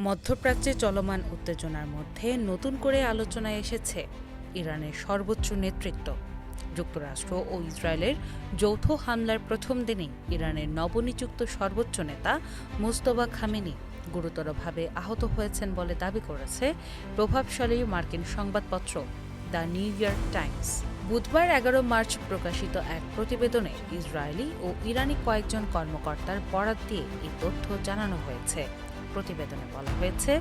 মধ্যপ্রাচ্যে চলমান উত্তেজনার মধ্যে নতুন করে আলোচনায় এসেছে ইরানের সর্বোচ্চ নেতৃত্ব। যুক্তরাষ্ট্র ও ইসরায়েলের যৌথ হামলার প্রথম দিনেই ইরানের নবনিযুক্ত সর্বোচ্চ নেতা মুজতবা খামেনি গুরুতরভাবে আহত হয়েছেন বলে দাবি করেছে প্রভাবশালী মার্কিন সংবাদপত্র দ্য নিউ ইয়র্ক টাইমস। বুধবার ১১ মার্চ প্রকাশিত এক প্রতিবেদনে ইসরায়েলি ও ইরানি কয়েকজন কর্মকর্তার বরাত দিয়ে এই তথ্য জানানো হয়েছে। প্রতিবেদনে বলা হয়েছে,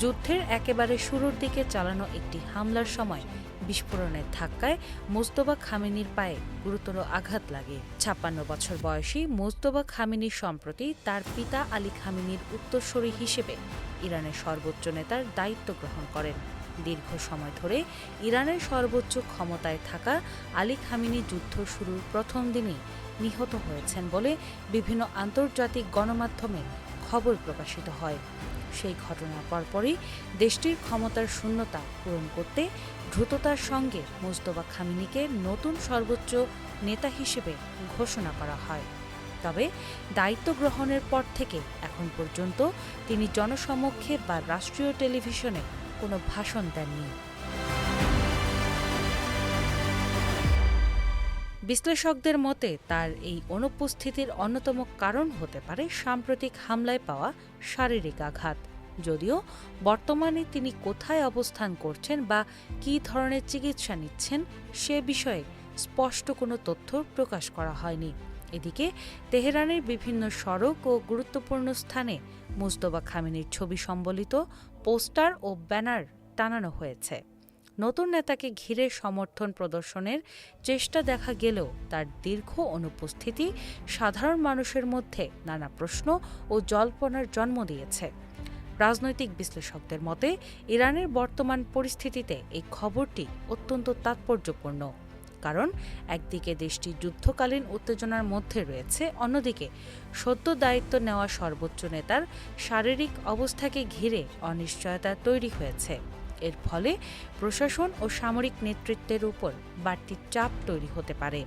যুদ্ধের একেবারে শুরুর দিকে চালানো একটি হামলার সময় বিস্ফোরণের ধাক্কায় মুজতবা খামেনির পায়ে গুরুতর আঘাত লাগে। ৫৬ বছর বয়সী মুজতবা খামেনি সম্প্রতি তার পিতা আলী খামেনির উত্তরসূরি হিসেবে ইরানের সর্বোচ্চ নেতার দায়িত্ব গ্রহণ করেন। দীর্ঘ সময় ধরে ইরানের সর্বোচ্চ ক্ষমতায় থাকা আলী খামেনি যুদ্ধ শুরুর প্রথম দিনেই নিহত হয়েছেন বলে বিভিন্ন আন্তর্জাতিক গণমাধ্যমে খবর প্রকাশিত হয়। সেই ঘটনার পরপরই দেশটির ক্ষমতার শূন্যতা পূরণ করতে দ্রুততার সঙ্গে মুজতবা খামেনিকে নতুন সর্বোচ্চ নেতা হিসেবে ঘোষণা করা হয়। তবে দায়িত্ব গ্রহণের পর থেকে এখন পর্যন্ত তিনি জনসমক্ষে বা রাষ্ট্রীয় টেলিভিশনে কোনো ভাষণ দেননি। বিশ্লেষকদের মতে তার এই অনুপস্থিতির অন্যতম কারণ হতে পারে সাম্প্রতিক হামলায় পাওয়া শারীরিক আঘাত। যদিও বর্তমানে তিনি কোথায় অবস্থান করছেন বা কী ধরনের চিকিৎসা নিচ্ছেন সে বিষয়ে স্পষ্ট কোনো তথ্য প্রকাশ করা হয়নি। এদিকে তেহরানের বিভিন্ন সড়ক ও গুরুত্বপূর্ণ স্থানে মুজতবা খামেনির ছবি সম্বলিত পোস্টার ও ব্যানার টানানো হয়েছে। নতুন নেতাকে ঘিরে সমর্থন প্রদর্শনের চেষ্টা দেখা গেলেও তার দীর্ঘ অনুপস্থিতি সাধারণ মানুষের মধ্যে নানা প্রশ্ন ও জল্পনার জন্ম দিয়েছে। রাজনৈতিক বিশ্লেষকদের মতে ইরানের বর্তমান পরিস্থিতিতে এই খবরটি অত্যন্ত তাৎপর্যপূর্ণ। কারণ একদিকে দেশটি যুদ্ধকালীন উত্তেজনার মধ্যে রয়েছে, অন্যদিকে সদ্য দায়িত্ব নেওয়া সর্বোচ্চ নেতার শারীরিক অবস্থাকে ঘিরে অনিশ্চয়তা তৈরি হয়েছে। এর ফলে প্রশাসন ও সামরিক নেতৃত্বের উপর বাড়তি চাপ তৈরি হতে পারে।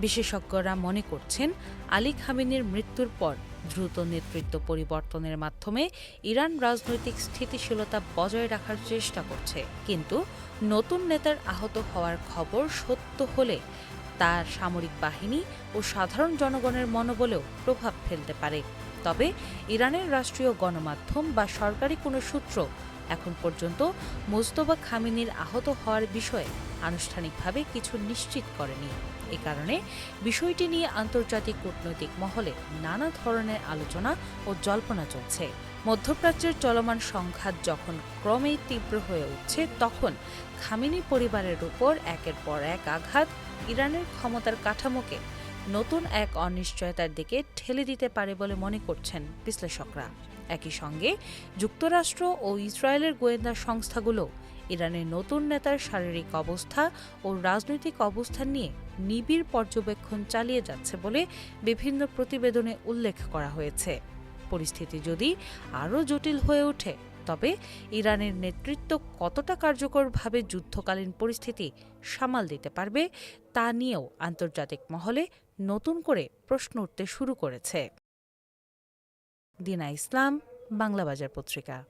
বিশেষজ্ঞরা মনে করছেন, আলী খামেনির মৃত্যুর পর দ্রুত নেতৃত্ব পরিবর্তনের মাধ্যমে ইরান রাজনৈতিক স্থিতিশীলতা বজায় রাখার চেষ্টা করছে। কিন্তু নতুন নেতার আহত হওয়ার খবর সত্য হলে তার সামরিক বাহিনী ও সাধারণ জনগণের মনোবলেও প্রভাব ফেলতে পারে। তবে ইরানের রাষ্ট্রীয় গণমাধ্যম বা সরকারি কোনো সূত্র এখন পর্যন্ত মুজতবা খামেনির আহত হওয়ার বিষয়ে আনুষ্ঠানিকভাবে কিছু নিশ্চিত করেনি। এ কারণে বিষয়টি নিয়ে আন্তর্জাতিক কূটনৈতিক মহলে নানা ধরনের আলোচনা ও জল্পনা চলছে। মধ্যপ্রাচ্যের চলমান সংঘাত যখন ক্রমেই তীব্র হয়ে উঠছে, তখন খামেনি পরিবারের উপর একের পর এক আঘাত ইরানের ক্ষমতার কাঠামোকে নতুন এক অনিশ্চয়তার দিকে ঠেলে দিতে পারে বলে মনে করছেন বিশ্লেষকরা। একই সঙ্গে যুক্তরাষ্ট্র ও ইসরায়েলের গোয়েন্দা সংস্থাগুলো ইরানের নতুন নেতার শারীরিক অবস্থা ও রাজনৈতিক অবস্থান নিয়ে নিবিড় পর্যবেক্ষণ চালিয়ে যাচ্ছে বলে বিভিন্ন প্রতিবেদনে উল্লেখ করা হয়েছে। পরিস্থিতি যদি আরও জটিল হয়ে ওঠে, তবে ইরানের নেতৃত্ব কতটা কার্যকরভাবে যুদ্ধকালীন পরিস্থিতি সামাল দিতে পারবে তা নিয়েও আন্তর্জাতিক মহলে নতুন করে প্রশ্ন উঠতে শুরু করেছে। দিনা ইসলাম, বাংলাবাজার পত্রিকা।